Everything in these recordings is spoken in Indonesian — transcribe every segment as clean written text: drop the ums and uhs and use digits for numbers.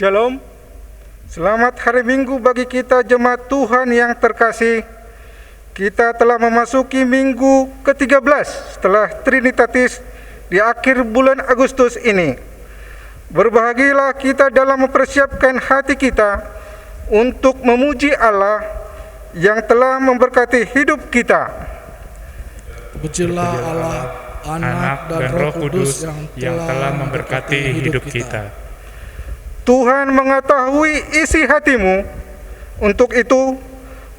Shalom. Selamat hari Minggu bagi kita jemaat Tuhan yang terkasih. Kita telah memasuki minggu ke-13 setelah Trinitatis di akhir bulan Agustus ini. Berbahagialah kita dalam mempersiapkan hati kita untuk memuji Allah yang telah memberkati hidup kita. Pujilah Allah, Anak dan Roh Kudus yang telah memberkati hidup kita. Tuhan mengetahui isi hatimu. Untuk itu,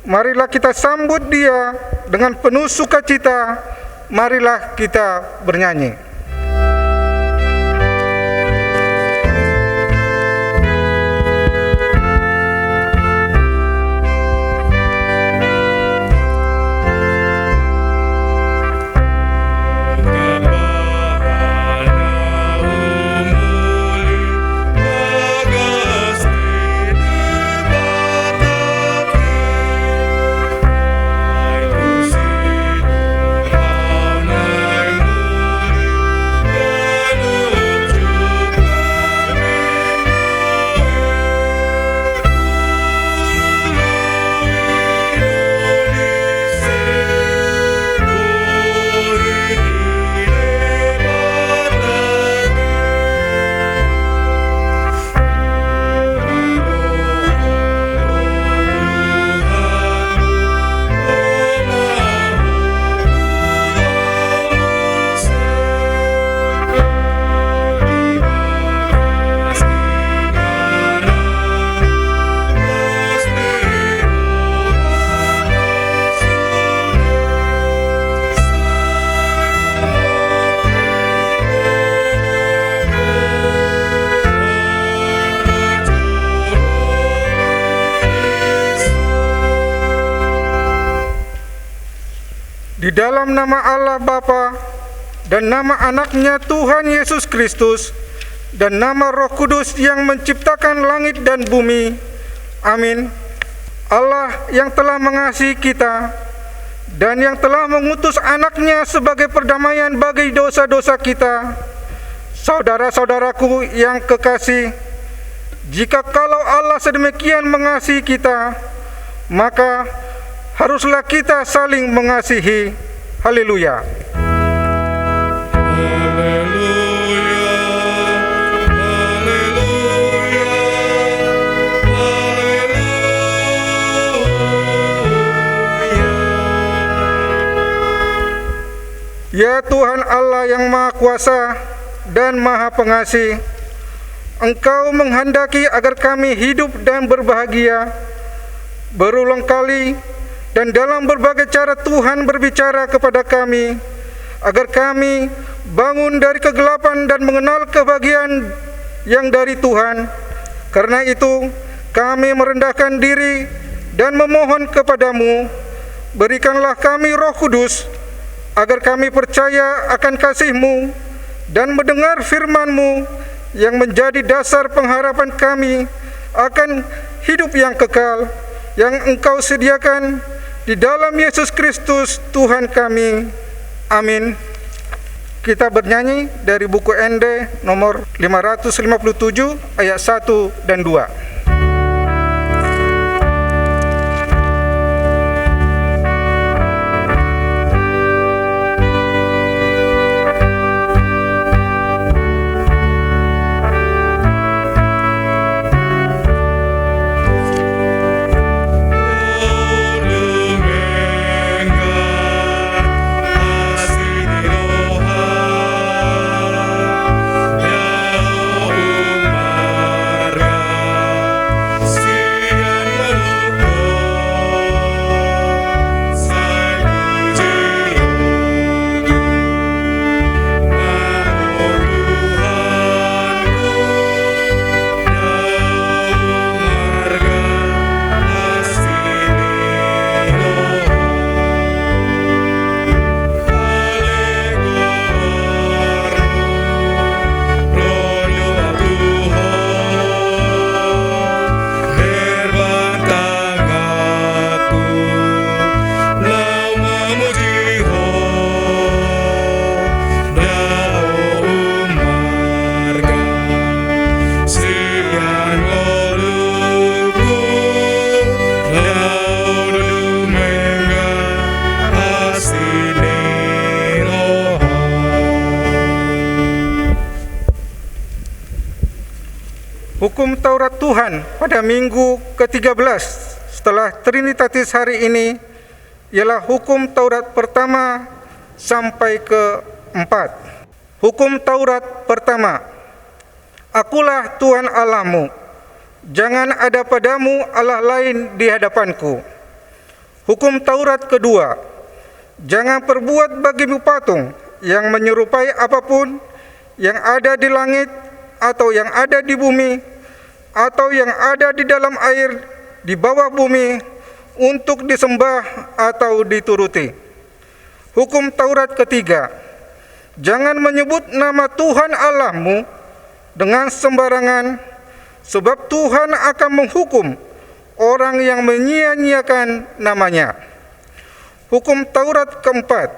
marilah kita sambut Dia dengan penuh sukacita. Marilah kita bernyanyi. Di dalam nama Allah Bapa dan nama anaknya Tuhan Yesus Kristus dan nama Roh Kudus yang menciptakan langit dan bumi. Amin. Allah yang telah mengasihi kita dan yang telah mengutus anaknya sebagai perdamaian bagi dosa-dosa kita. Saudara-saudaraku yang kekasih, jika kalau Allah sedemikian mengasihi kita, maka haruslah kita saling mengasihi. Haleluya. Haleluya, haleluya, haleluya. Ya Tuhan Allah yang Maha Kuasa dan Maha Pengasih, Engkau menghendaki agar kami hidup dan berbahagia. Berulang kali dan dalam berbagai cara Tuhan berbicara kepada kami agar kami bangun dari kegelapan dan mengenal kebahagiaan yang dari Tuhan. Karena itu kami merendahkan diri dan memohon kepadamu, berikanlah kami Roh Kudus agar kami percaya akan kasih-Mu dan mendengar firman-Mu yang menjadi dasar pengharapan kami akan hidup yang kekal yang Engkau sediakan di dalam Yesus Kristus Tuhan kami. Amin. Kita bernyanyi dari buku ND nomor 557 ayat 1 dan 2. Hukum Taurat Tuhan pada minggu ke-13 setelah Trinitatis hari ini ialah hukum Taurat pertama sampai ke-4. Hukum Taurat pertama, Akulah Tuhan Allahmu, jangan ada padamu Allah lain di hadapanku. Hukum Taurat kedua, jangan perbuat bagimu patung yang menyerupai apapun yang ada di langit atau yang ada di bumi atau yang ada di dalam air di bawah bumi untuk disembah atau dituruti. Hukum Taurat ketiga, jangan menyebut nama Tuhan Allahmu dengan sembarangan, sebab Tuhan akan menghukum orang yang menyia-nyiakan namanya. Hukum Taurat keempat,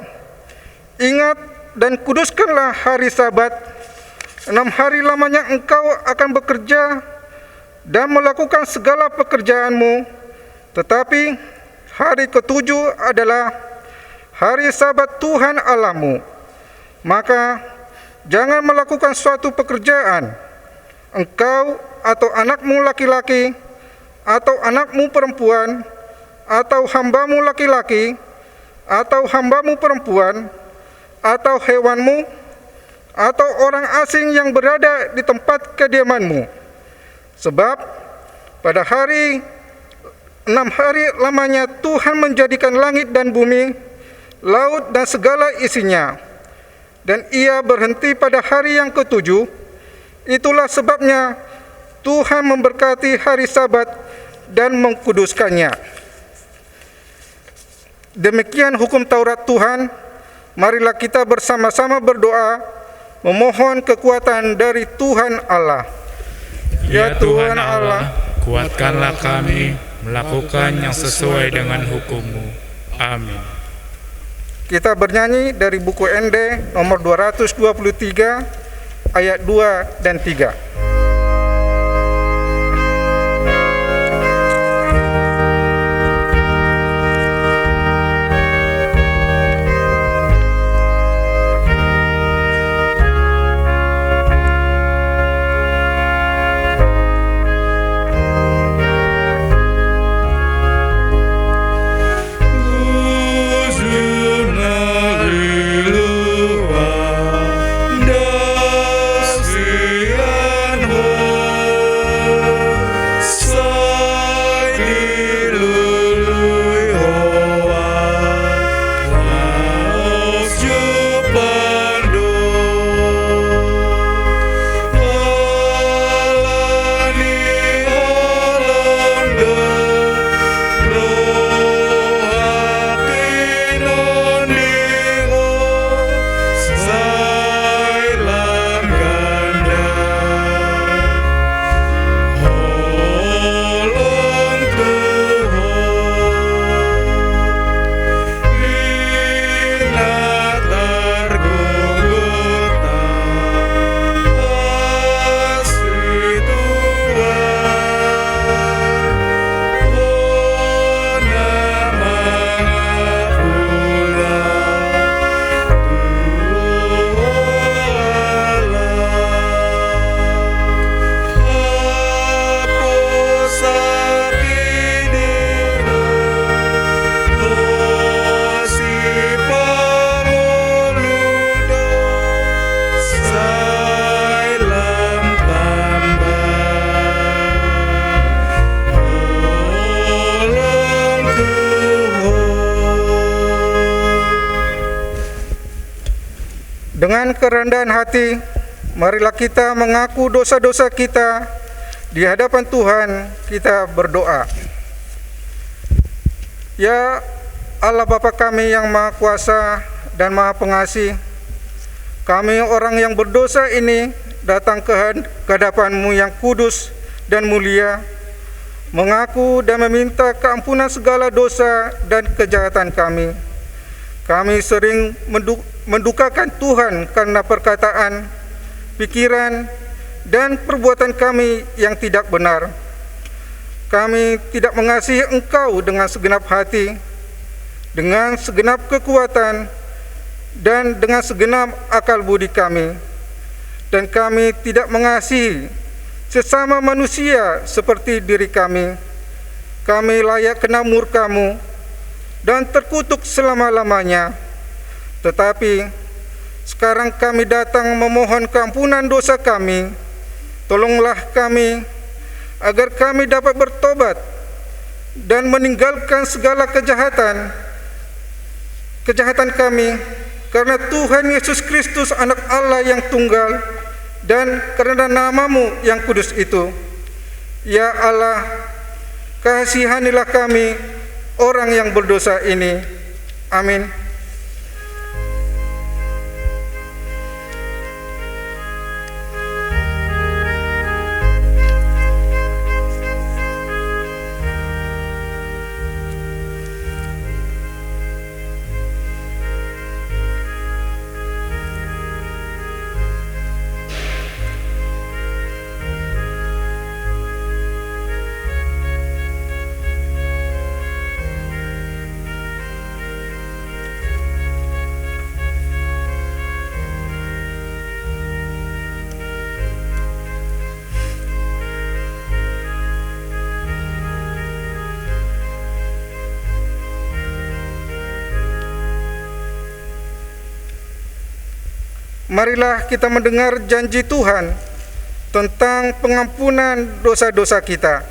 ingat dan kuduskanlah hari Sabat. 6 hari lamanya engkau akan bekerja dan melakukan segala pekerjaanmu, tetapi hari ke-7 adalah hari Sabat Tuhan Allahmu. Maka jangan melakukan suatu pekerjaan, engkau atau anakmu laki-laki, atau anakmu perempuan, atau hambamu laki-laki, atau hambamu perempuan, atau hewanmu, atau orang asing yang berada di tempat kediamanmu. Sebab pada 6 hari lamanya Tuhan menjadikan langit dan bumi, laut dan segala isinya, dan Ia berhenti pada hari yang ke-7. Itulah sebabnya Tuhan memberkati hari Sabat dan mengkuduskannya. Demikian hukum Taurat Tuhan. Marilah kita bersama-sama berdoa, memohon kekuatan dari Tuhan Allah. Ya Tuhan Allah, kuatkanlah kami melakukan yang sesuai dengan hukum-Mu. Amin. Kita bernyanyi dari buku ND nomor 223 ayat 2 dan 3. Dengan kerendahan hati, marilah kita mengaku dosa-dosa kita di hadapan Tuhan. Kita berdoa. Ya Allah Bapa kami yang Maha Kuasa dan Maha Pengasih, kami orang yang berdosa ini datang ke hadapan-Mu yang kudus dan mulia, mengaku dan meminta keampunan segala dosa dan kejahatan kami. Kami sering mendukakan Tuhan karena perkataan, pikiran, dan perbuatan kami yang tidak benar. Kami tidak mengasihi Engkau dengan segenap hati, dengan segenap kekuatan, dan dengan segenap akal budi kami. Dan kami tidak mengasihi sesama manusia seperti diri kami. Kami layak kena murka-Mu dan terkutuk selama-lamanya. Tetapi sekarang kami datang memohon keampunan dosa kami. Tolonglah kami agar kami dapat bertobat dan meninggalkan segala kejahatan kami, karena Tuhan Yesus Kristus anak Allah yang tunggal, dan karena nama-Mu yang kudus itu. Ya Allah, kasihanilah kami orang yang berdosa ini. Amin. Marilah kita mendengar janji Tuhan tentang pengampunan dosa-dosa kita.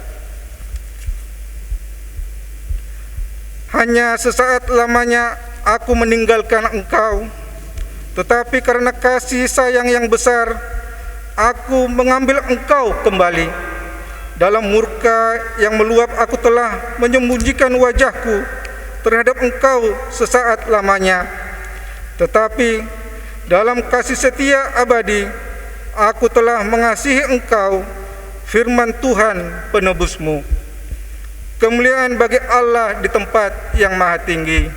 Hanya sesaat lamanya aku meninggalkan engkau, tetapi karena kasih sayang yang besar, aku mengambil engkau kembali. Dalam murka yang meluap aku telah menyembunyikan wajahku terhadap engkau sesaat lamanya. Tetapi dalam kasih setia abadi, aku telah mengasihi engkau, firman Tuhan penebus-Mu. Kemuliaan bagi Allah di tempat yang maha tinggi.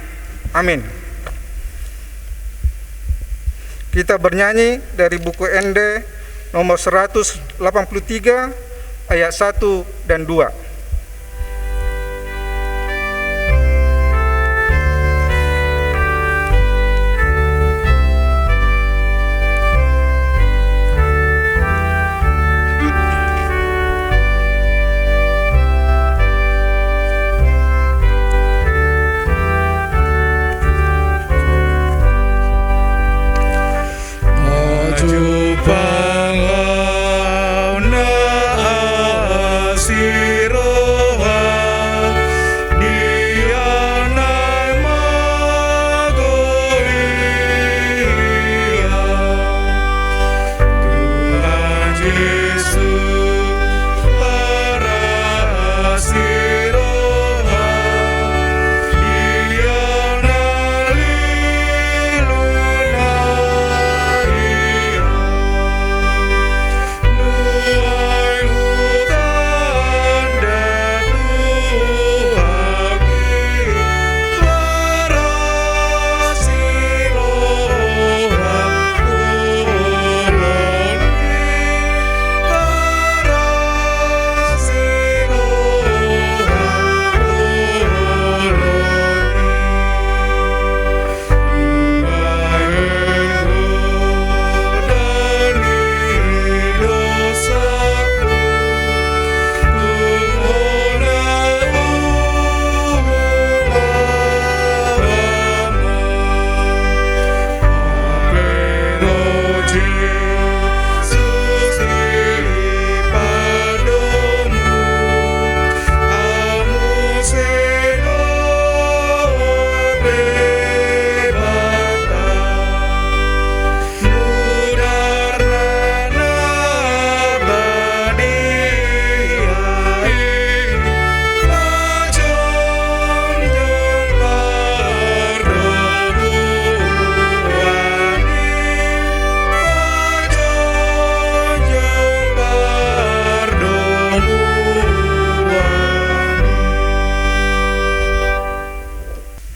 Amin. Kita bernyanyi dari buku ND nomor 183 ayat 1 dan 2.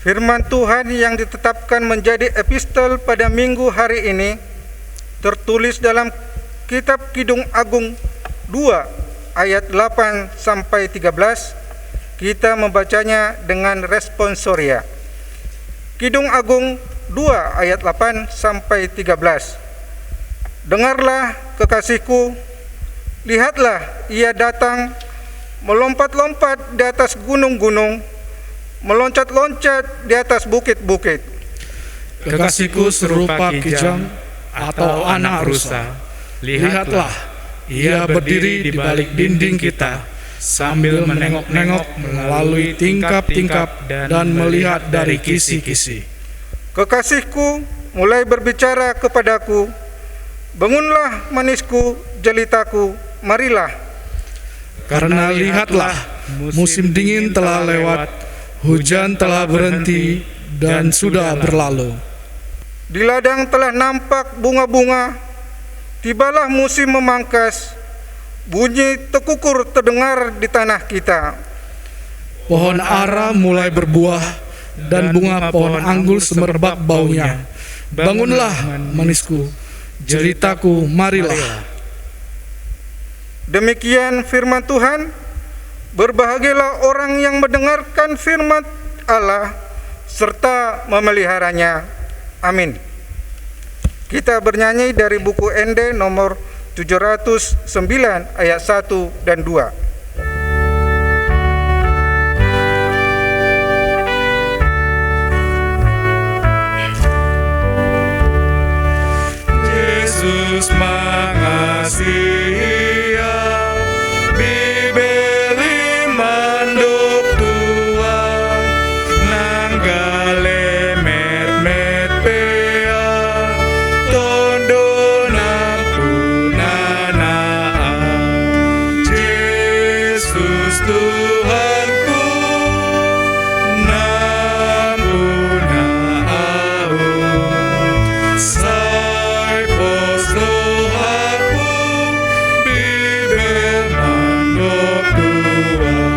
Firman Tuhan yang ditetapkan menjadi epistol pada minggu hari ini tertulis dalam kitab Kidung Agung 2 ayat 8 sampai 13. Kita membacanya dengan responsoria. Kidung Agung 2 ayat 8 sampai 13. Dengarlah kekasihku, Lihatlah, ia datang melompat-lompat di atas gunung-gunung, meloncat-loncat di atas bukit-bukit. Kekasihku serupa kijang atau anak rusa. Lihatlah, ia berdiri di balik dinding kita, sambil menengok-nengok melalui tingkap-tingkap dan melihat dari kisi-kisi. Kekasihku mulai berbicara kepadaku, bangunlah manisku, jelitaku, marilah. Karena lihatlah, musim dingin telah lewat, hujan telah berhenti dan sudah berlalu. Di ladang telah nampak bunga-bunga, tibalah musim memangkas, bunyi tekukur terdengar di tanah kita. Pohon ara mulai berbuah, dan bunga pohon anggur semerbak baunya. Bangunlah manisku, jelitaku, marilah. Demikian firman Tuhan. Berbahagialah orang yang mendengarkan firman Allah serta memeliharanya. Amin. Kita bernyanyi dari buku ND nomor 709 ayat 1 dan 2. Yesus mengasihi bibeli manduk Tuhan, nanggale met pea tondo nampunanaan. Yesus Tuhanku nampunaan. Sai pos doaku bibel manduk Tuhan.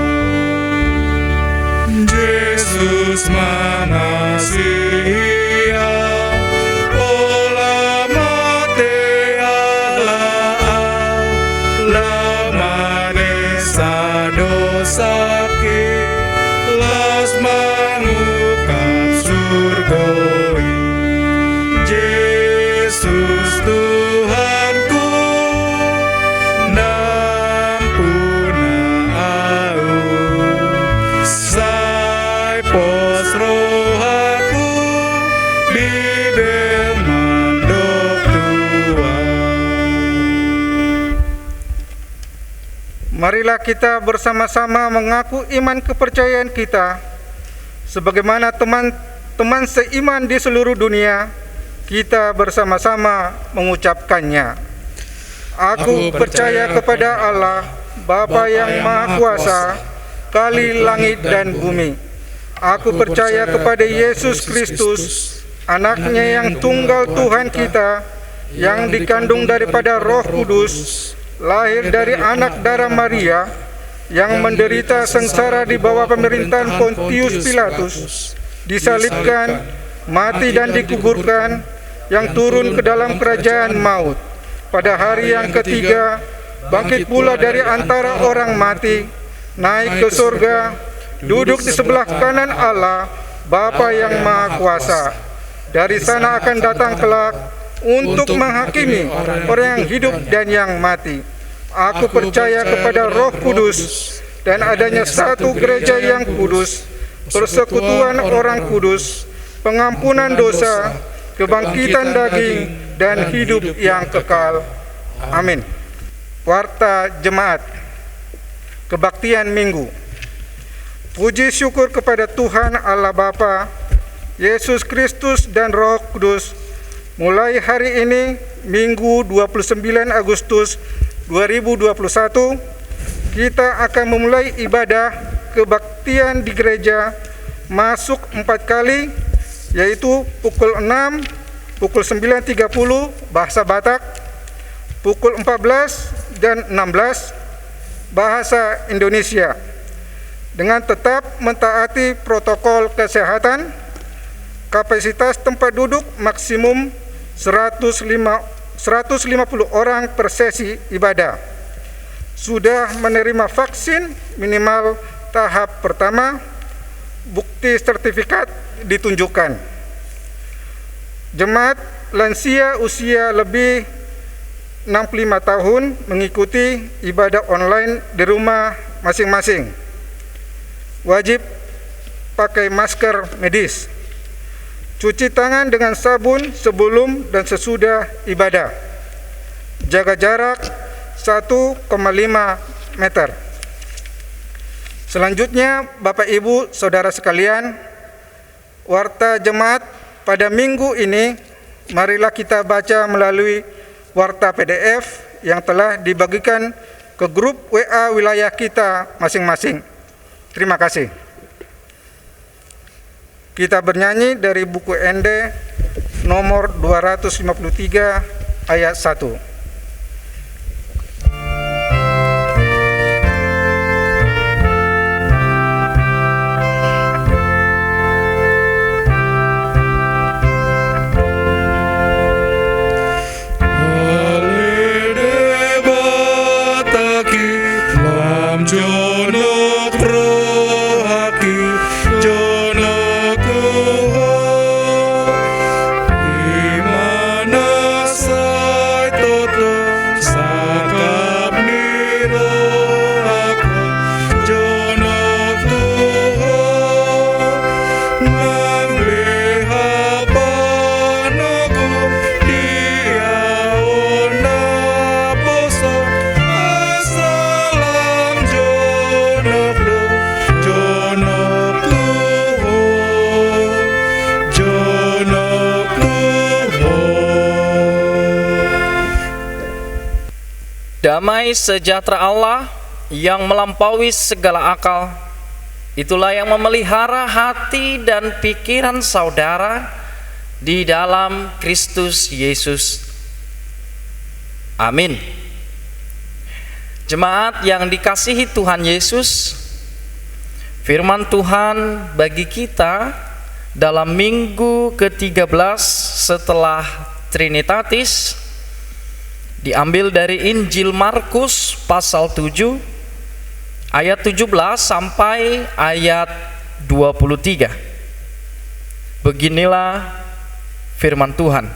Yesus mengasihi pola mate Allah, lama desa dosa ki las mengukap surgoi. Yesus Tuhanku nampuna au, sai pos rohaku bibel mandok Tuhan. Marilah kita bersama-sama mengaku iman kepercayaan kita sebagaimana teman-teman seiman di seluruh dunia. Kita bersama-sama mengucapkannya. Aku percaya kepada Allah, Bapa yang Maha Kuasa, Kali langit dan bumi. Aku percaya kepada Yesus Kristus, Anaknya yang tunggal Tuhan kita, yang dikandung daripada Roh Kudus, lahir dari anak darah Maria, yang menderita sengsara di bawah pemerintahan Pontius Pilatus, disalibkan, mati dan dikuburkan, yang turun ke dalam kerajaan maut. Pada hari yang ketiga, bangkit pula dari antara orang mati, naik ke surga, duduk di sebelah kanan Allah, Bapa yang Maha Kuasa. Dari sana akan datang kelak untuk menghakimi orang yang hidup dan yang mati. Aku percaya kepada Roh Kudus dan adanya satu gereja yang kudus, persekutuan orang kudus, pengampunan dosa, kebangkitan daging, dan hidup yang kekal. Amin. Warta Jemaat Kebaktian Minggu. Puji syukur kepada Tuhan Allah Bapa, Yesus Kristus dan Roh Kudus. Mulai hari ini, Minggu 29 Agustus 2021, kita akan memulai ibadah kebaktian di gereja masuk 4 kali, yaitu pukul 6, pukul 9.30 bahasa Batak, pukul 14 dan 16 bahasa Indonesia, dengan tetap mentaati protokol kesehatan. Kapasitas tempat duduk maksimum 150 orang per sesi ibadah. Sudah menerima vaksin minimal tahap pertama, bukti sertifikat ditunjukkan. Jemaat lansia usia lebih 65 tahun mengikuti ibadah online di rumah masing-masing. Wajib pakai masker medis. Cuci tangan dengan sabun sebelum dan sesudah ibadah. Jaga jarak 1,5 meter. Selanjutnya, Bapak Ibu, Saudara sekalian, warta jemaat pada minggu ini, marilah kita baca melalui warta PDF yang telah dibagikan ke grup WA wilayah kita masing-masing. Terima kasih. Kita bernyanyi dari buku ND nomor 253 ayat 1. Damai sejahtera Allah yang melampaui segala akal, itulah yang memelihara hati dan pikiran saudara di dalam Kristus Yesus. Amin. Jemaat yang dikasihi Tuhan Yesus, firman Tuhan bagi kita dalam minggu ke-13 setelah Trinitatis diambil dari Injil Markus pasal 7 ayat 17 sampai ayat 23. Beginilah firman Tuhan.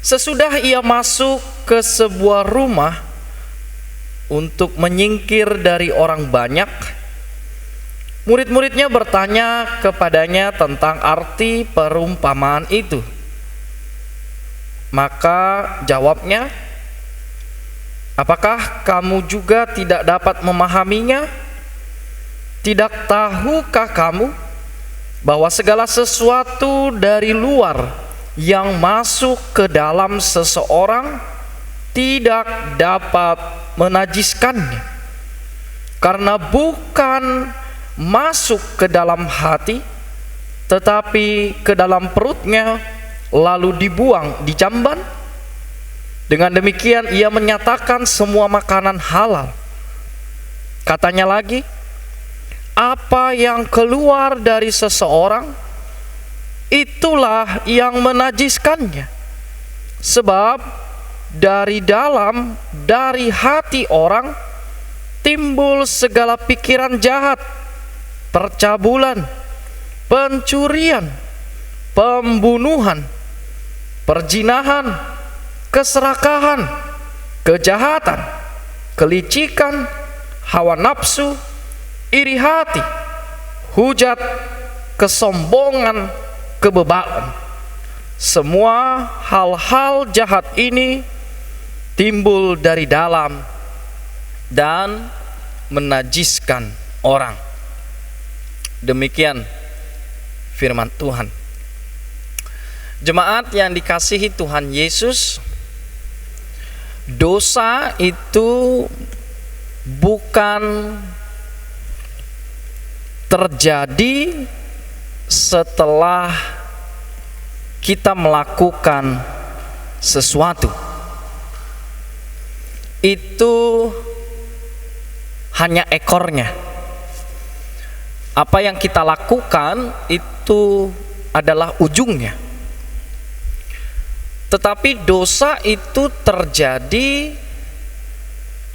Sesudah ia masuk ke sebuah rumah untuk menyingkir dari orang banyak, murid-muridnya bertanya kepadanya tentang arti perumpamaan itu. Maka jawabnya, "Apakah kamu juga tidak dapat memahaminya? Tidak tahukah kamu bahwa segala sesuatu dari luar yang masuk ke dalam seseorang tidak dapat menajiskannya, karena bukan masuk ke dalam hati, tetapi ke dalam perutnya, lalu dibuang di jamban? Dengan demikian ia menyatakan semua makanan halal." Katanya lagi, "Apa yang keluar dari seseorang, itulah yang menajiskannya. Sebab dari dalam, dari hati orang, timbul segala pikiran jahat, percabulan, pencurian, pembunuhan, perzinahan, keserakahan, kejahatan, kelicikan, hawa nafsu, iri hati, hujat, kesombongan, kebebaan. Semua hal-hal jahat ini timbul dari dalam dan menajiskan orang." Demikian firman Tuhan. Jemaat yang dikasihi Tuhan Yesus, dosa itu bukan terjadi setelah kita melakukan sesuatu. Itu hanya ekornya. Apa yang kita lakukan itu adalah ujungnya. Tetapi dosa itu terjadi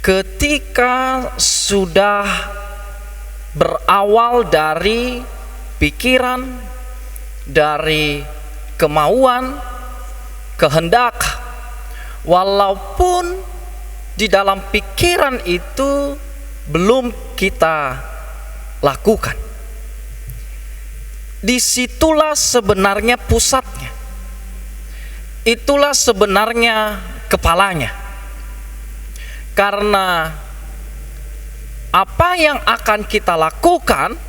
ketika sudah berawal dari pikiran, dari kemauan, kehendak, walaupun di dalam pikiran itu belum kita lakukan. Disitulah sebenarnya pusatnya. Itulah sebenarnya kepalanya. Karena apa yang akan kita lakukan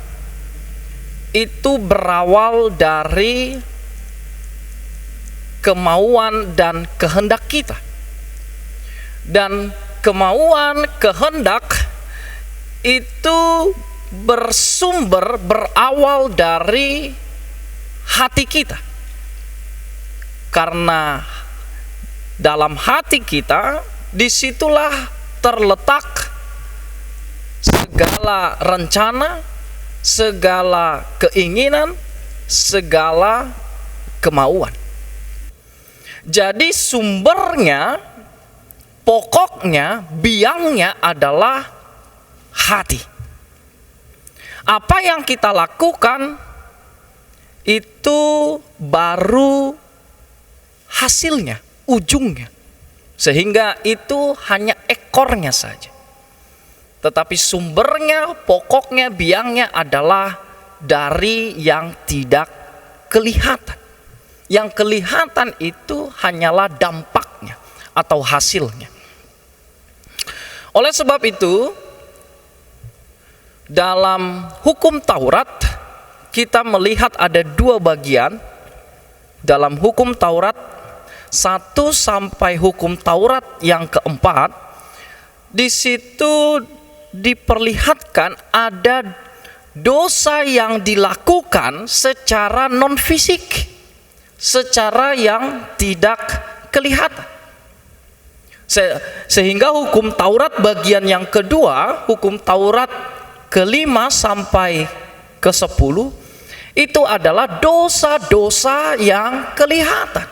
itu berawal dari kemauan dan kehendak kita. Dan kemauan, kehendak itu berawal dari hati kita. Karena dalam hati kita, disitulah terletak segala rencana, segala keinginan, segala kemauan. Jadi sumbernya, pokoknya, biangnya adalah hati. Apa yang kita lakukan itu baru hasilnya, ujungnya. Sehingga itu hanya ekornya saja. Tetapi sumbernya, pokoknya, biangnya adalah dari yang tidak kelihatan. Yang kelihatan itu hanyalah dampaknya atau hasilnya. Oleh sebab itu, dalam hukum Taurat kita melihat ada dua bagian. Dalam hukum Taurat 1 sampai hukum Taurat yang keempat, di situ diperlihatkan ada dosa yang dilakukan secara non fisik, secara yang tidak kelihatan. Sehingga hukum Taurat bagian yang kedua, hukum Taurat ke-5 sampai ke-10, itu adalah dosa-dosa yang kelihatan.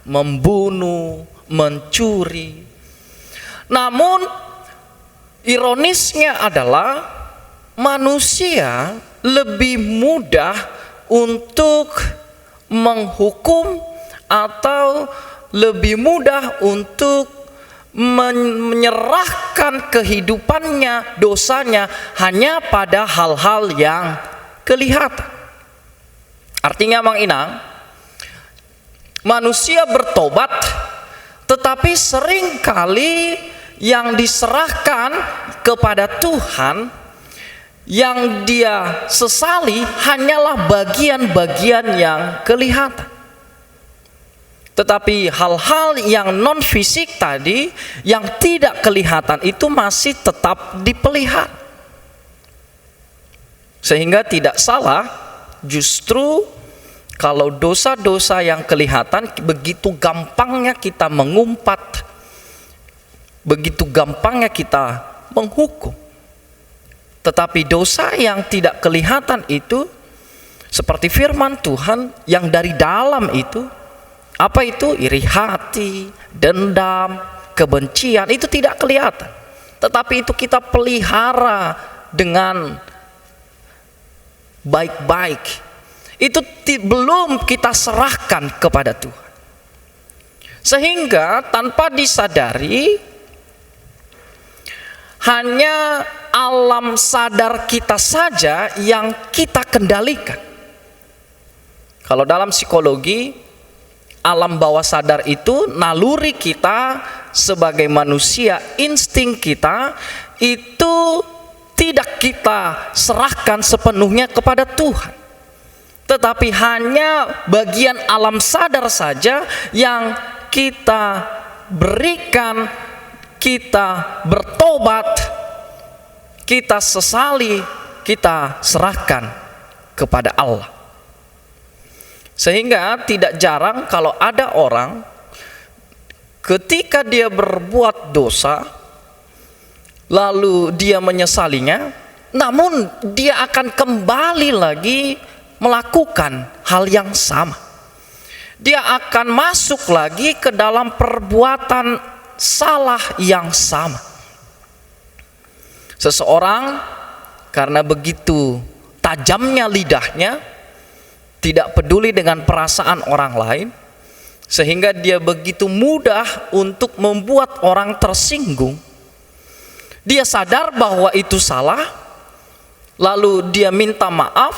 Membunuh, mencuri. Namun ironisnya adalah manusia lebih mudah untuk menghukum atau lebih mudah untuk menyerahkan kehidupannya, dosanya hanya pada hal-hal yang kelihatan. Artinya Mang Inang, manusia bertobat, tetapi seringkali yang diserahkan kepada Tuhan, yang dia sesali hanyalah bagian-bagian yang kelihatan. Tetapi hal-hal yang non fisik tadi, yang tidak kelihatan itu masih tetap dipelihara. Sehingga tidak salah, justru kalau dosa-dosa yang kelihatan begitu gampangnya kita mengumpat, begitu gampangnya kita menghukum. Tetapi dosa yang tidak kelihatan itu, seperti firman Tuhan yang dari dalam itu, apa itu? Iri hati, dendam, kebencian, itu tidak kelihatan. Tetapi itu kita pelihara dengan baik-baik. Itu belum kita serahkan kepada Tuhan. Sehingga tanpa disadari, hanya alam sadar kita saja yang kita kendalikan. Kalau dalam psikologi, alam bawah sadar itu naluri kita sebagai manusia, insting kita itu tidak kita serahkan sepenuhnya kepada Tuhan. Tetapi hanya bagian alam sadar saja yang kita berikan, kita bertobat, kita sesali, kita serahkan kepada Allah. Sehingga tidak jarang kalau ada orang ketika dia berbuat dosa, lalu dia menyesalinya, namun dia akan kembali lagi melakukan hal yang sama. Dia akan masuk lagi ke dalam perbuatan salah yang sama. Seseorang karena begitu tajamnya lidahnya, tidak peduli dengan perasaan orang lain, sehingga dia begitu mudah untuk membuat orang tersinggung. Dia sadar bahwa itu salah, lalu dia minta maaf,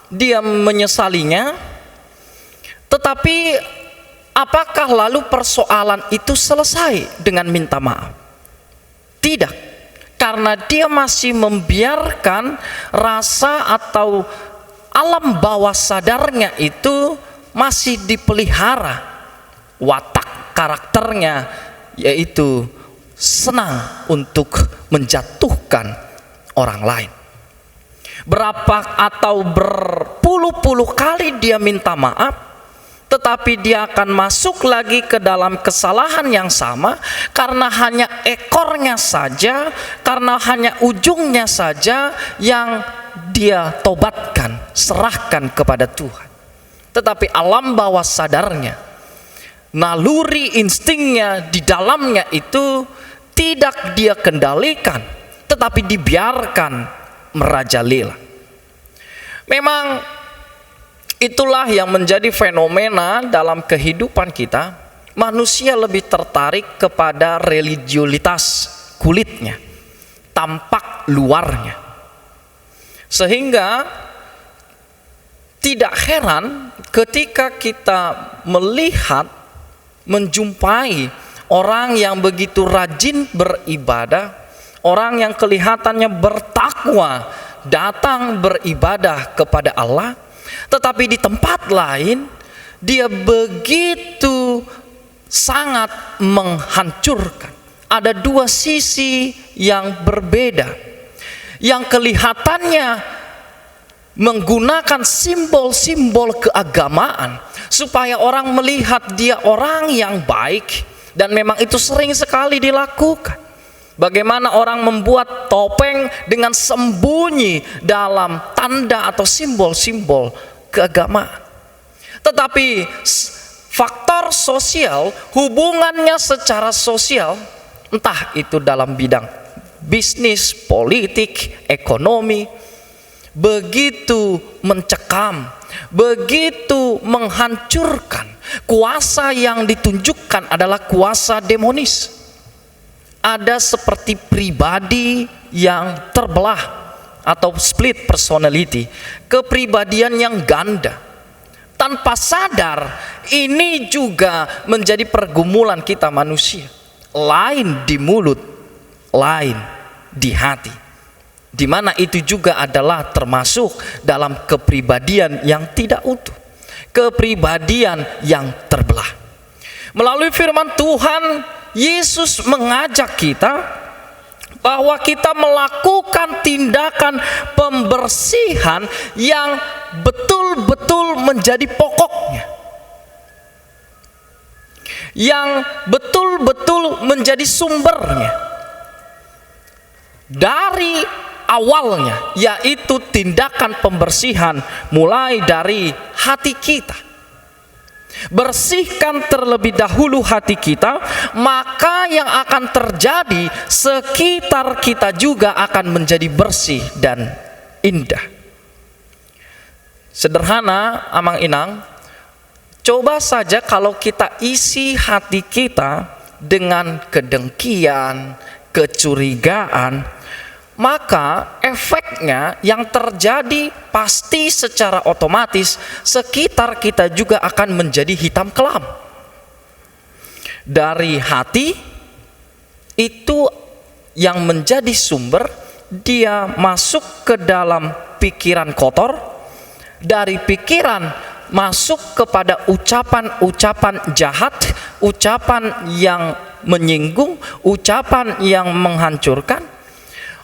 dia menyesalinya. Tetapi apakah lalu persoalan itu selesai dengan minta maaf? Tidak, karena dia masih membiarkan rasa atau alam bawah sadarnya itu masih dipelihara. Watak karakternya yaitu senang untuk menjatuhkan orang lain. Berapa atau berpuluh-puluh kali dia minta maaf, tetapi dia akan masuk lagi ke dalam kesalahan yang sama karena hanya ekornya saja, karena hanya ujungnya saja yang dia tobatkan, serahkan kepada Tuhan. Tetapi alam bawah sadarnya, naluri instingnya di dalamnya itu tidak dia kendalikan, tetapi dibiarkan merajalela. Memang itulah yang menjadi fenomena dalam kehidupan kita. Manusia lebih tertarik kepada religiulitas kulitnya, tampak luarnya. Sehingga tidak heran ketika kita melihat, menjumpai orang yang begitu rajin beribadah, orang yang kelihatannya bertakwa, datang beribadah kepada Allah, tetapi di tempat lain dia begitu sangat menghancurkan. Ada dua sisi yang berbeda, yang kelihatannya menggunakan simbol-simbol keagamaan supaya orang melihat dia orang yang baik, dan memang itu sering sekali dilakukan. Bagaimana orang membuat topeng dengan sembunyi dalam tanda atau simbol-simbol keagamaan. Tetapi faktor sosial, hubungannya secara sosial, entah itu dalam bidang bisnis, politik, ekonomi, begitu mencekam, begitu menghancurkan. Kuasa yang ditunjukkan adalah kuasa demonis. Ada seperti pribadi yang terbelah atau split personality, kepribadian yang ganda. Tanpa sadar, ini juga menjadi pergumulan kita manusia. Lain di mulut, lain di hati. Di mana itu juga adalah termasuk dalam kepribadian yang tidak utuh, kepribadian yang terbelah. Melalui firman Tuhan, Yesus mengajak kita bahwa kita melakukan tindakan pembersihan yang betul-betul menjadi pokoknya, yang betul-betul menjadi sumbernya dari awalnya, yaitu tindakan pembersihan mulai dari hati kita. Bersihkan terlebih dahulu hati kita, maka yang akan terjadi sekitar kita juga akan menjadi bersih dan indah. Sederhana, Amang Inang, coba saja kalau kita isi hati kita dengan kedengkian, kecurigaan, maka efeknya yang terjadi pasti secara otomatis sekitar kita juga akan menjadi hitam kelam. Dari hati itu yang menjadi sumber, dia masuk ke dalam pikiran kotor, dari pikiran masuk kepada ucapan-ucapan jahat, ucapan yang menyinggung, ucapan yang menghancurkan.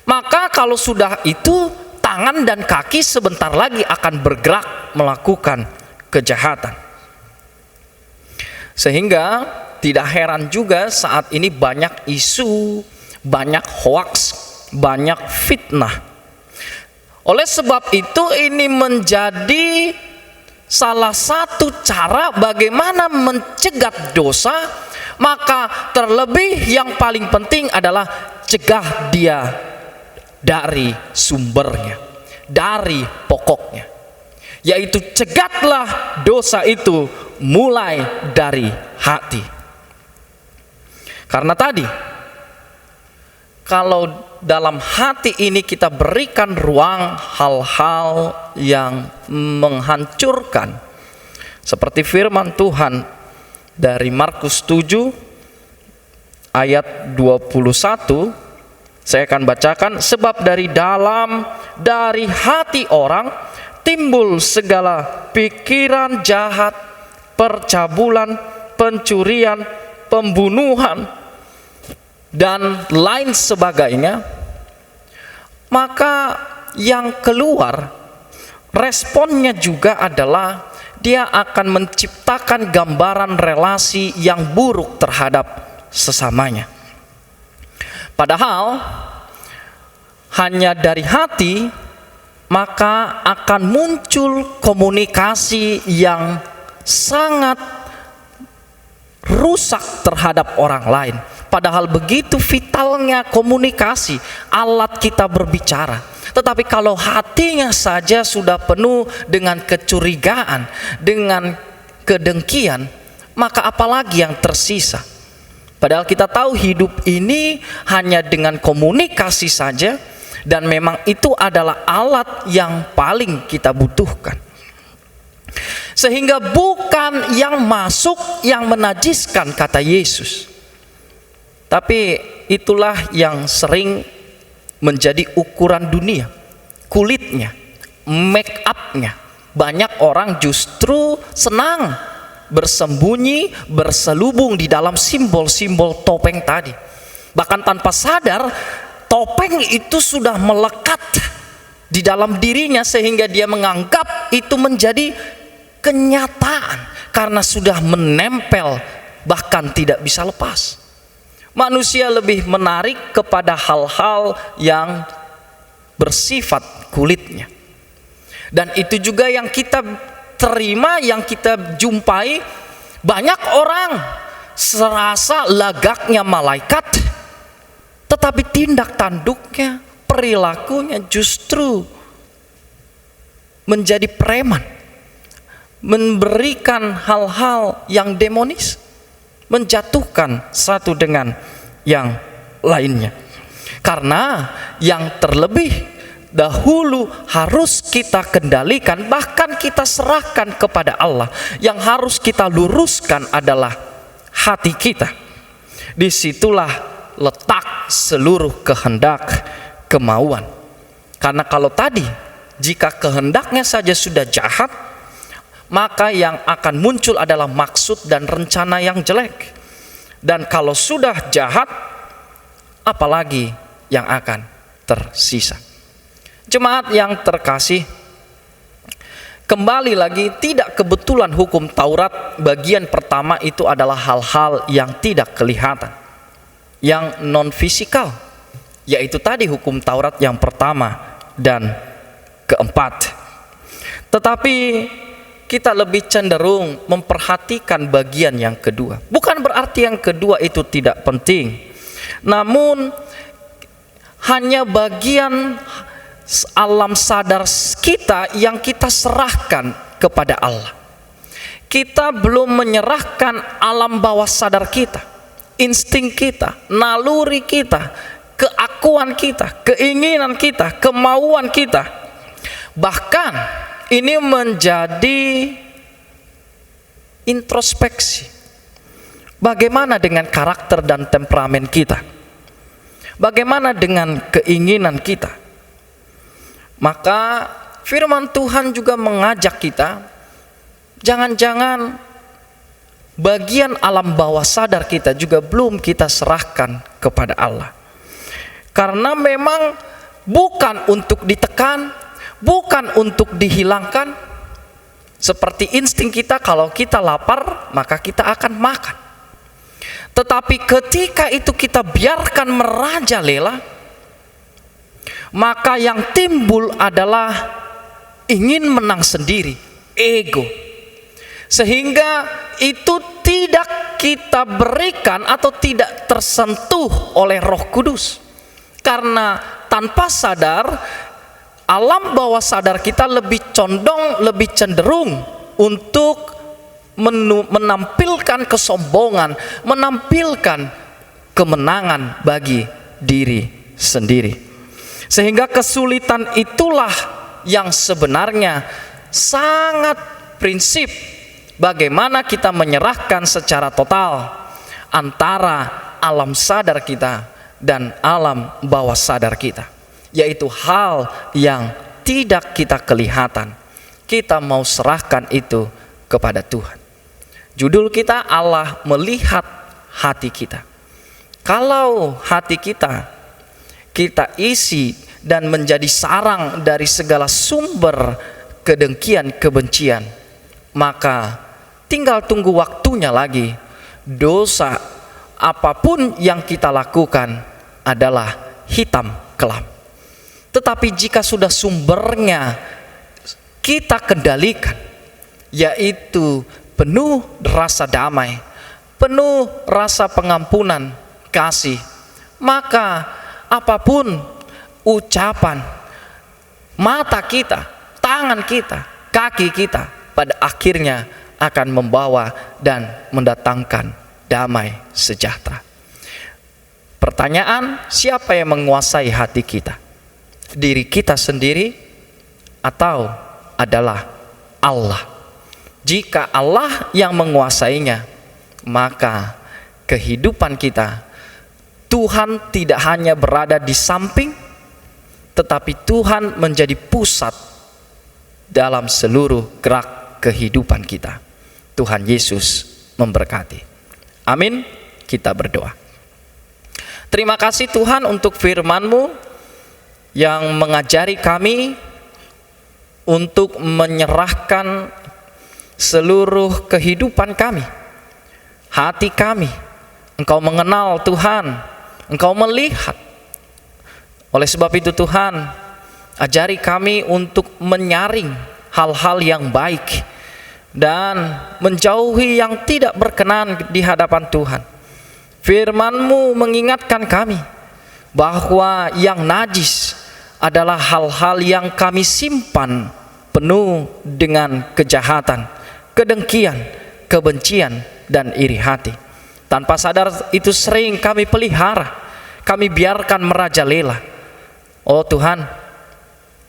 Maka kalau sudah itu, tangan dan kaki sebentar lagi akan bergerak melakukan kejahatan. Sehingga tidak heran juga saat ini banyak isu, banyak hoaks, banyak fitnah. Oleh sebab itu ini menjadi salah satu cara bagaimana mencegat dosa. Maka terlebih yang paling penting adalah cegah dia dari sumbernya, dari pokoknya. yaitu cegatlah dosa itu mulai dari hati. Karena tadi, kalau dalam hati ini kita berikan ruang hal-hal yang menghancurkan, seperti firman Tuhan dari Markus 7 ayat 21, saya akan bacakan. Sebab dari hati orang timbul segala pikiran jahat, percabulan, pencurian, pembunuhan, dan lain sebagainya. Maka yang keluar, responnya juga adalah dia akan menciptakan gambaran relasi yang buruk terhadap sesamanya. Padahal hanya dari hati maka akan muncul komunikasi yang sangat rusak terhadap orang lain. Padahal begitu vitalnya komunikasi, alat kita berbicara. Tetapi kalau hatinya saja sudah penuh dengan kecurigaan, dengan kedengkian, maka apalagi yang tersisa? Padahal kita tahu hidup ini hanya dengan komunikasi saja, dan memang itu adalah alat yang paling kita butuhkan. Sehingga bukan yang masuk yang menajiskan, kata Yesus. Tapi itulah yang sering menjadi ukuran dunia. Kulitnya, make up-nya. Banyak orang justru senang bersembunyi, berselubung di dalam simbol-simbol topeng tadi. Bahkan tanpa sadar, topeng itu sudah melekat di dalam dirinya sehingga dia menganggap itu menjadi kenyataan karena sudah menempel, bahkan tidak bisa lepas. Manusia lebih menarik kepada hal-hal yang bersifat kulitnya. Dan itu juga yang kita terima, yang kita jumpai. Banyak orang serasa lagaknya malaikat, tetapi tindak tanduknya, perilakunya justru menjadi preman, memberikan hal-hal yang demonis, menjatuhkan satu dengan yang lainnya. Karena yang terlebih dahulu harus kita kendalikan, bahkan kita serahkan kepada Allah. Yang harus kita luruskan adalah hati kita. Disitulah letak seluruh kehendak, kemauan. Karena kalau tadi, jika kehendaknya saja sudah jahat, maka yang akan muncul adalah maksud dan rencana yang jelek. Dan kalau sudah jahat, apalagi yang akan tersisa. Jemaat yang terkasih, kembali lagi, tidak kebetulan hukum Taurat bagian pertama itu adalah hal-hal yang tidak kelihatan, yang non-fisikal, yaitu tadi hukum Taurat yang pertama dan keempat. Tetapi kita lebih cenderung memperhatikan bagian yang kedua. Bukan berarti yang kedua itu tidak penting, namun hanya bagian alam sadar kita yang kita serahkan kepada Allah. Kita belum menyerahkan alam bawah sadar kita, insting kita, naluri kita, keakuan kita, keinginan kita, kemauan kita. Bahkan ini menjadi introspeksi. Bagaimana dengan karakter dan temperamen kita? Bagaimana dengan keinginan kita? Maka firman Tuhan juga mengajak kita, jangan-jangan bagian alam bawah sadar kita juga belum kita serahkan kepada Allah. Karena memang bukan untuk ditekan, bukan untuk dihilangkan. Seperti insting kita, kalau kita lapar maka kita akan makan. Tetapi ketika itu kita biarkan merajalela, maka yang timbul adalah ingin menang sendiri, ego. Sehingga itu tidak kita berikan atau tidak tersentuh oleh Roh Kudus. Karena tanpa sadar alam bawah sadar kita lebih condong, lebih cenderung untuk menampilkan kesombongan, menampilkan kemenangan bagi diri sendiri. Sehingga kesulitan itulah yang sebenarnya sangat prinsip bagaimana kita menyerahkan secara total antara alam sadar kita dan alam bawah sadar kita, yaitu hal yang tidak kita kelihatan. Kita mau serahkan itu kepada Tuhan. Judul kita, Allah melihat hati kita. Kalau hati kita isi dan menjadi sarang dari segala sumber kedengkian, kebencian, maka tinggal tunggu waktunya lagi. Dosa apapun yang kita lakukan adalah hitam kelam. Tetapi jika sudah sumbernya kita kendalikan, yaitu penuh rasa damai, penuh rasa pengampunan, kasih, maka apapun ucapan mata kita, tangan kita, kaki kita, pada akhirnya akan membawa dan mendatangkan damai sejahtera. Pertanyaan, siapa yang menguasai hati kita? Diri kita sendiri atau adalah Allah? Jika Allah yang menguasainya, maka kehidupan kita, Tuhan tidak hanya berada di samping, tetapi Tuhan menjadi pusat dalam seluruh gerak kehidupan kita. Tuhan Yesus memberkati. Amin. Kita berdoa. Terima kasih Tuhan untuk firman-Mu yang mengajari kami untuk menyerahkan seluruh kehidupan kami, hati kami. Engkau mengenal Tuhan, Engkau melihat. Oleh sebab itu Tuhan, ajari kami untuk menyaring hal-hal yang baik dan menjauhi yang tidak berkenan di hadapan Tuhan. Firman-Mu mengingatkan kami bahwa yang najis adalah hal-hal yang kami simpan penuh dengan kejahatan, kedengkian, kebencian, dan iri hati. Tanpa sadar itu sering kami pelihara, kami biarkan merajalela. Oh Tuhan,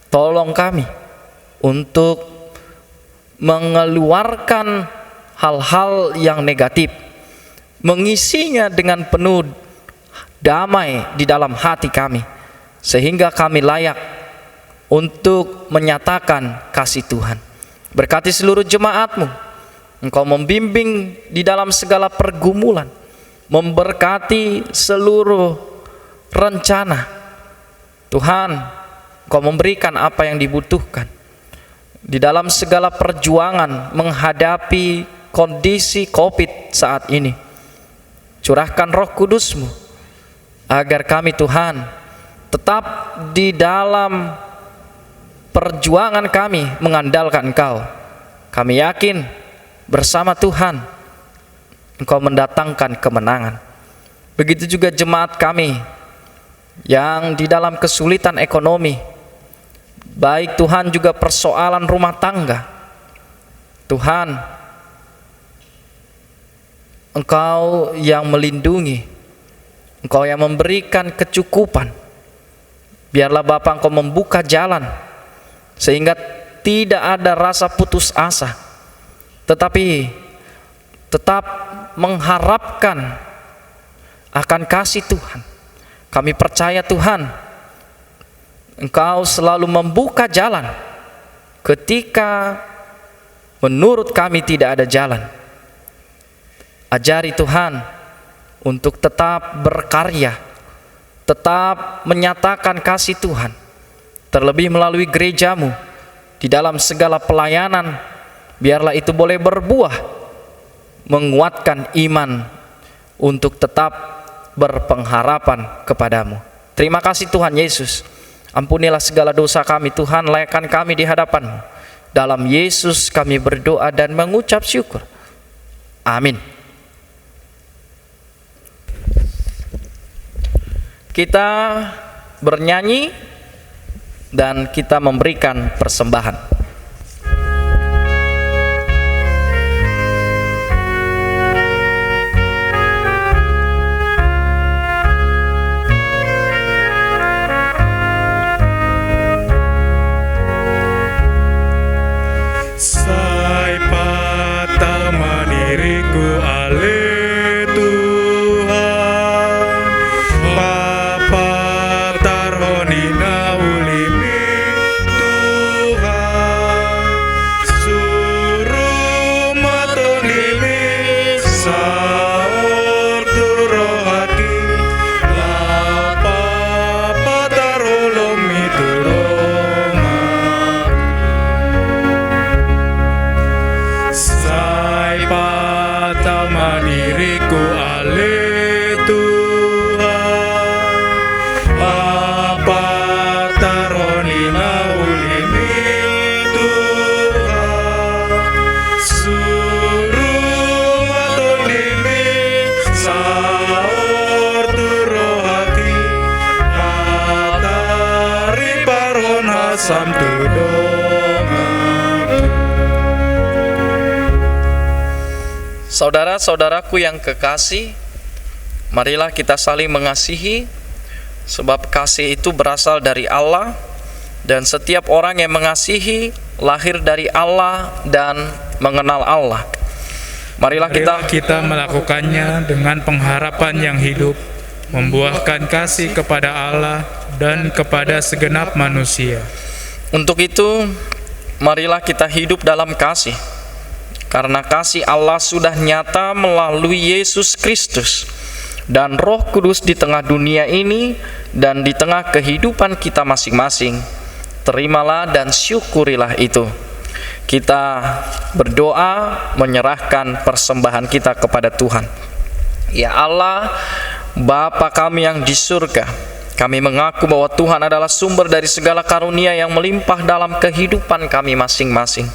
tolong kami untuk mengeluarkan hal-hal yang negatif, mengisinya dengan penuh damai di dalam hati kami, sehingga kami layak untuk menyatakan kasih Tuhan. Berkati seluruh jemaat-Mu, Engkau membimbing di dalam segala pergumulan, memberkati seluruh rencana. Tuhan, Engkau memberikan apa yang dibutuhkan di dalam segala perjuangan menghadapi kondisi COVID saat ini. Curahkan Roh Kudus-Mu agar kami Tuhan tetap di dalam perjuangan kami mengandalkan Engkau. Kami yakin bersama Tuhan Engkau mendatangkan kemenangan. Begitu juga jemaat kami yang di dalam kesulitan ekonomi, baik Tuhan juga persoalan rumah tangga. Tuhan, Engkau yang melindungi, Engkau yang memberikan kecukupan. Biarlah Bapa Engkau membuka jalan sehingga tidak ada rasa putus asa, tetapi tetap mengharapkan akan kasih Tuhan. Kami percaya Tuhan, Engkau selalu membuka jalan ketika menurut kami tidak ada jalan. Ajari Tuhan untuk tetap berkarya, tetap menyatakan kasih Tuhan, terlebih melalui gereja-Mu di dalam segala pelayanan. Biarlah itu boleh berbuah, menguatkan iman untuk tetap berpengharapan kepadamu. Terima kasih Tuhan Yesus. Ampunilah segala dosa kami Tuhan, layakkan kami di hadapan-Mu. Dalam Yesus kami berdoa dan mengucap syukur. Amin. Kita bernyanyi dan kita memberikan persembahan. Sai patama diriku ale Tuhan, Bapa tarhonina ulimi Tuhan, suruh matonimi saur turohaki, lapa patarolomi turoma. Sai patama diriku ale Tuhan, Bapa tarhonina ulimi Tuhan, suruh matonimi saur turohaki, atari paron hasam tudonga. Saudara-saudaraku yang kekasih, marilah kita saling mengasihi, sebab kasih itu berasal dari Allah, dan setiap orang yang mengasihi lahir dari Allah dan mengenal Allah. Marilah Kita melakukannya dengan pengharapan yang hidup, membuahkan kasih kepada Allah dan kepada segenap manusia. Untuk itu, marilah kita hidup dalam kasih, karena kasih Allah sudah nyata melalui Yesus Kristus dan Roh Kudus di tengah dunia ini dan di tengah kehidupan kita masing-masing. Terimalah dan syukurilah itu. Kita berdoa menyerahkan persembahan kita kepada Tuhan. Ya Allah, Bapa kami yang di surga, kami mengaku bahwa Tuhan adalah sumber dari segala karunia yang melimpah dalam kehidupan kami masing-masing.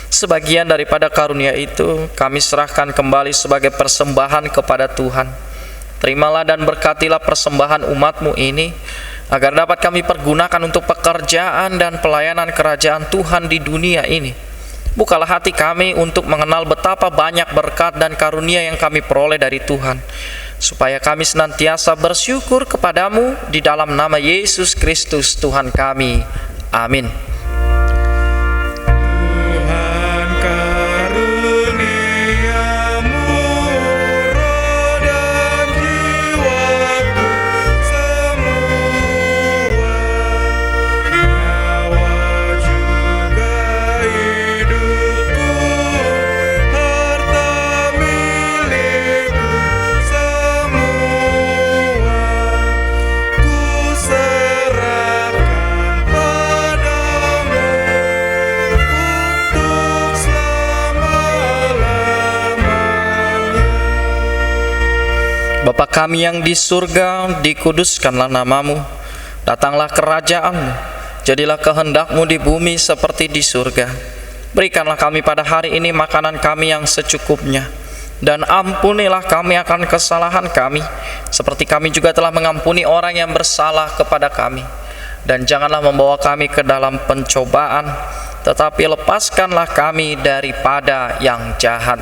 Sebagian daripada karunia itu kami serahkan kembali sebagai persembahan kepada Tuhan. Terimalah dan berkatilah persembahan umat-Mu ini, agar dapat kami pergunakan untuk pekerjaan dan pelayanan kerajaan Tuhan di dunia ini. Bukalah hati kami untuk mengenal betapa banyak berkat dan karunia yang kami peroleh dari Tuhan, supaya kami senantiasa bersyukur kepadamu di dalam nama Yesus Kristus Tuhan kami. Amin. Bapa kami yang di surga, dikuduskanlah namamu, datanglah kerajaan-Mu, jadilah kehendak-Mu di bumi seperti di surga. Berikanlah kami pada hari ini makanan kami yang secukupnya, dan ampunilah kami akan kesalahan kami, seperti kami juga telah mengampuni orang yang bersalah kepada kami. Dan janganlah membawa kami ke dalam pencobaan, tetapi lepaskanlah kami daripada yang jahat.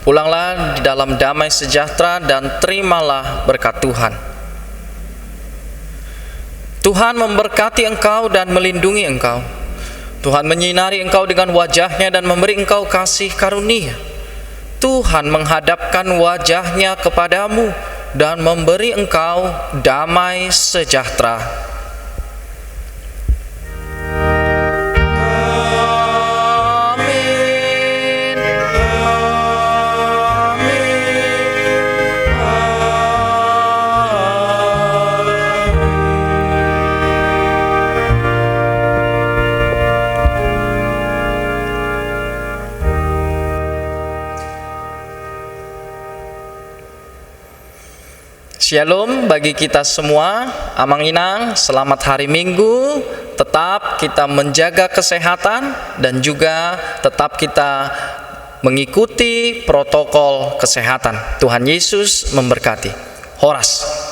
Pulanglah di dalam damai sejahtera dan terimalah berkat Tuhan. Tuhan memberkati engkau dan melindungi engkau. Tuhan menyinari engkau dengan wajah-Nya dan memberi engkau kasih karunia. Tuhan menghadapkan wajah-Nya kepadamu dan memberi engkau damai sejahtera. Amin. Shalom bagi kita semua. Amang Inang, selamat hari Minggu. Tetap kita menjaga kesehatan dan juga tetap kita mengikuti protokol kesehatan. Tuhan Yesus memberkati. Horas.